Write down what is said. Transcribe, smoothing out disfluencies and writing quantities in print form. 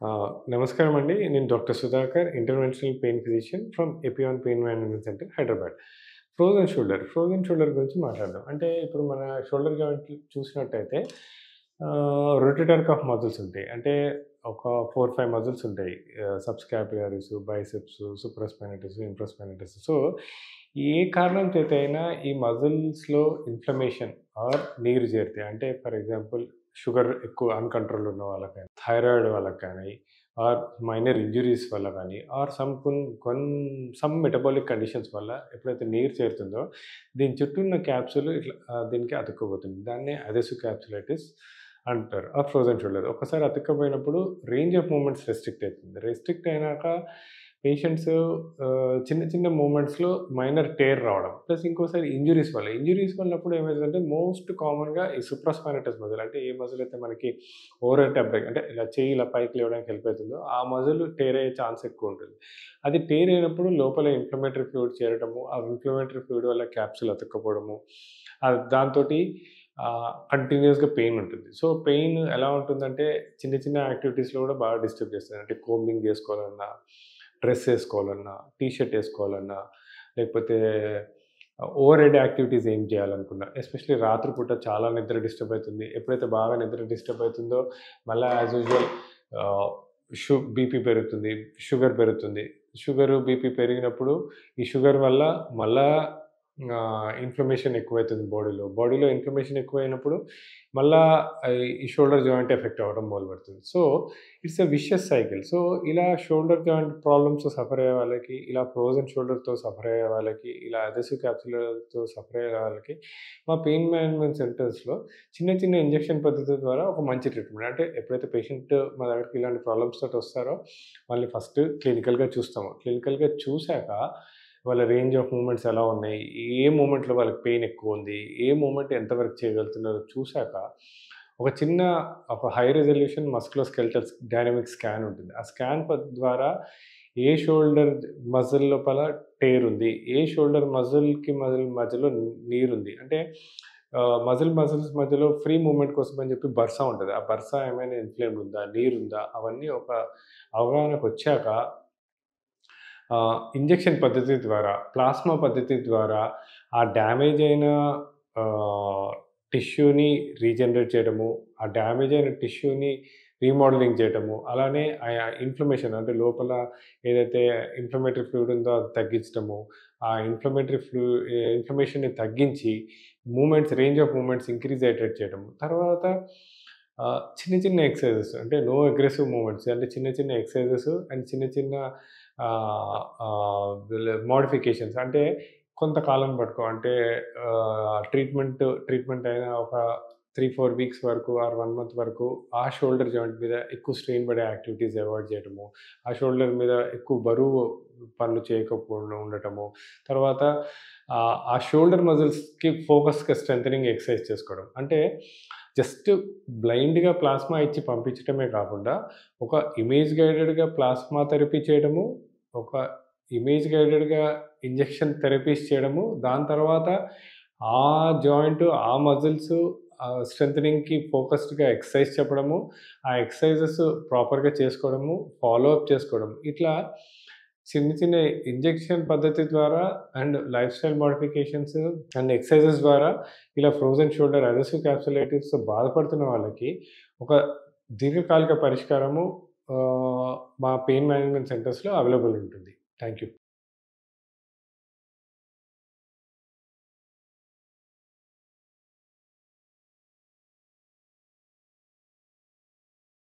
నమస్కారం అండి. నేను doctor Sudhakar, interventional pain physician from Epione pain management centre, Hyderabad. Frozen shoulder గురించి మాట్లాడదాం. అంటే ఇప్పుడు మన షోల్డర్ జాయింట్ చూసినట్టయితే రొటేటర్ కఫ్ మజిల్స్ ఉంటాయి. అంటే ఒక 4, 5 మజిల్స్ ఉంటాయి. సబ్‌స్కాపులరిస్, బైసెప్స్, సూప్రాస్పైనటస్, ఇన్ఫ్రాస్పైనటస్. సో, ఏ కారణం చేత అయినా ఈ మజిల్స్‌లో ఇన్‌ఫ్లమేషన్ ఆర్ నీరు చేరితే, అంటే ఫర్ ఎగ్జాంపుల్ షుగర్ ఎక్కువ అన్‌కంట్రోల్ ఉన్న వాళ్ళకి గాని, థైరాయిడ్ వాళ్ళకి గాని, ఆర్ మైనర్ ఇంజ్యూరీస్ వల్ల గాని, ఆర్ సమ్ మెటబాలిక్ కండిషన్స్ వల్ల ఎప్పుడైతే నీరు చేరుతుందో, దీని చుట్టూ ఉన్న క్యాప్సూల్ ఇట్లా దీనికి అతుక్కోబోతుంది. దాన్నే అదెసివ్ క్యాప్సులైటిస్ అంటారు. ఆ ఫ్రోజన్ షోల్డర్. ఒక్కసారి అతుక్కపోయినప్పుడు రేంజ్ ఆఫ్ మూవ్‌మెంట్స్ రెస్ట్రిక్ట్ అయితుంది. రెస్ట్రిక్ట్ అయినాక పేషెంట్స్ చిన్న చిన్న మూవ్‌మెంట్స్‌లో మైనర్ టేర్ రావడం. ప్లస్ ఇంకోసారి ఇంజ్యూరీస్ వల్లప్పుడు ఏమైతదంటే మోస్ట్ కామన్‌గా ఈ సూప్రాస్పైనటస్ మజిల్, అంటే ఏ మజిల్ అయితే మనకి ఓవర్ హెడ్ అబ్డక్షన్, అంటే ఇలా చెయ్యి ఇలా పైకి లేవడానికి హెల్ప్ అవుతుందో ఆ మజిల్ టేర్ అయ్యే ఛాన్స్ ఎక్కువుంటుంది. అది టేర్ అయినప్పుడు లోపల ఇన్‌ఫ్లమేటరీ ఫ్లూయిడ్ చేరటము, ఆ ఇన్‌ఫ్లమేటరీ ఫ్లూయిడ్ వల్ల క్యాప్సూల్ అతుక్కపోవడము, దాంతోటి కంటిన్యూయస్‌గా పెయిన్ ఉంటుంది. సో, పెయిన్ ఎలా ఉంటుందంటే చిన్న చిన్న యాక్టివిటీస్‌లో కూడా బాగా డిస్టర్బ్ చేస్తది. అంటే కోంబింగ్ చేసుకోవాలన్నా, డ్రెస్ ఏసుకోవాలన్నా, టీ షర్ట్ ఏసుకోవాలన్నా, లేకపోతే ఓవర్ హెడ్ యాక్టివిటీస్ ఏం చేయాలనుకున్నా, ఎస్పెషల్లీ రాత్రిపూట చాలా నిద్ర డిస్టర్బ్ అయితుంది. ఎప్పుడైతే బాగా నిద్ర డిస్టర్బ్ అయితుందో మళ్ళా యాజ్ యూజువల్ ఆహ్, బీపీ పెరుగుతుంది, షుగర్ పెరుగుతుంది. షుగరు, బీపీ పెరిగినప్పుడు ఈ షుగర్ వల్ల మళ్ళా ఇన్‌ఫ్లమేషన్ ఎక్కువైతుంది బాడీలో. బాడీలో ఇన్‌ఫ్లమేషన్ ఎక్కువైనప్పుడు మళ్ళా ఈ షోల్డర్ జాయింట్ ఎఫెక్ట్ అవ్వడం మొదలుపెడుతుంది. So, it's a vicious cycle. So, ఇలా షోల్డర్ జాయింట్ ప్రాబ్లమ్స్‌తో సఫర్ అయ్యే వాళ్ళకి, ఇలా ఫ్రోజన్ షోల్డర్‌తో సఫర్ అయ్యే వాళ్ళకి, ఇలా అదెసివ్ క్యాప్సులర్‌తో సఫర్ అయ్యే వాళ్ళకి మా పెయిన్ మేనేజ్మెంట్ సెంటర్స్‌లో చిన్న చిన్న ఇంజెక్షన్ పద్ధతి ద్వారా ఒక మంచి ట్రీట్మెంట్. అంటే ఎప్పుడైతే పేషెంట్ మా దగ్గరికి ఇలాంటి ప్రాబ్లమ్స్ తోటి వస్తారో వాళ్ళని ఫస్ట్ క్లినికల్‌గా చూస్తాము. క్లినికల్‌గా చూసాక వాళ్ళ రేంజ్ ఆఫ్ మూవ్‌మెంట్స్ ఎలా ఉన్నాయి, ఏ మూవ్‌మెంట్‌లో వాళ్ళకి పెయిన్ ఎక్కువుంది, ఏ మూవ్‌మెంట్ ఎంతవరకు చేయగలుగుతున్నారో చూసాక ఒక చిన్న high resolution musculoskeletal dynamic scan ఉంటుంది. ఆ స్కాన్ ద్వారా ఏ షోల్డర్ మజిల్ లోపల టేర్ ఉంది, ఏ షోల్డర్ మజిల్‌కి మజిల్ మధ్యలో నీరుంది. అంటే మజిల్స్ మధ్యలో ఫ్రీ మూవ్‌మెంట్ కోసం అని చెప్పి బర్సా ఉంటది. ఆ బర్సా ఏమైనా ఇన్‌ఫ్లేమ్డ్ ఉందా, నీరుందా, అవన్నీ ఒక అవగాహనకొచ్చాక ఇంజెక్షన్ పద్ధతి ద్వారా, ప్లాస్మా పద్ధతి ద్వారా ఆ డ్యామేజ్ అయిన ఆహ్, టిష్యూని రీజనరేట్ చేయడము, ఆ డ్యామేజ్ అయిన టిష్యూని రీమోడలింగ్ చేయటము, అలానే ఇన్‌ఫ్లమేషన్, అంటే లోపల ఏదైతే ఇన్‌ఫ్లమేటరీ ఫ్లూయిడ్ ఉందో అది తగ్గించటము, ఆ ఇన్‌ఫ్లమేషన్‌ని తగ్గించి రేంజ్ ఆఫ్ మూవ్‌మెంట్స్ ఇంక్రీజ్ అయ్యేటట్టు చేయడము. తర్వాత చిన్న చిన్న ఎక్సర్‌సైజెస్, అంటే నో అగ్రెసివ్ మూవ్‌మెంట్స్, అంటే చిన్న చిన్న ఎక్సర్‌సైజెస్ అండ్ చిన్న చిన్న మోడిఫికేషన్స్, అంటే కొంతకాలం పట్టుకో, అంటే ట్రీట్మెంట్ అయిన ఒక 3, 4 వీక్స్ వరకు ఆర్ 1 మంత్ వరకు ఆ షోల్డర్ జాయింట్ మీద ఎక్కువ స్ట్రెయిన్ పడే యాక్టివిటీస్ అవాయిడ్ చేయడము, ఆ షోల్డర్ మీద ఎక్కువ బరువు పనులు చేయకపోవడం ఉండటము, తర్వాత ఆ షోల్డర్ మజిల్స్‌కి ఫోకస్‌గా స్ట్రెంథెనింగ్ ఎక్సర్సైజ్ చేసుకోవడం. అంటే జస్ట్ బ్లైండ్‌గా ప్లాస్మా ఇచ్చి పంపించటమే కాకుండా ఒక ఇమేజ్ గైడెడ్‌గా ప్లాస్మా థెరపీ చేయడము, ఒక ఇమేజ్ గైడెడ్‌గా ఇంజెక్షన్ థెరపీస్ చేయడము, దాని తర్వాత ఆ జాయింట్, ఆ మజిల్స్ స్ట్రెంథెనింగ్‌కి ఫోకస్డ్‌గా ఎక్సర్సైజ్ చెప్పడము, ఆ ఎక్సర్సైజెస్ ప్రాపర్‌గా చేసుకోవడము, ఫాలో అప్ చేసుకోవడం. ఇట్లా చిన్న చిన్న ఇంజెక్షన్ పద్ధతి ద్వారా and life style modifications and exercises ద్వారా ఇలా ఫ్రోజన్ షోల్డర్ అదెసివ్ క్యాప్సులైటిస్‌తో బాధపడుతున్న వాళ్ళకి ఒక దీర్ఘకాలిక పరిష్కారము మా పెయిన్ మేనేజ్మెంట్ సెంటర్స్‌లో అవైలబుల్ ఉంటుంది. Thank you.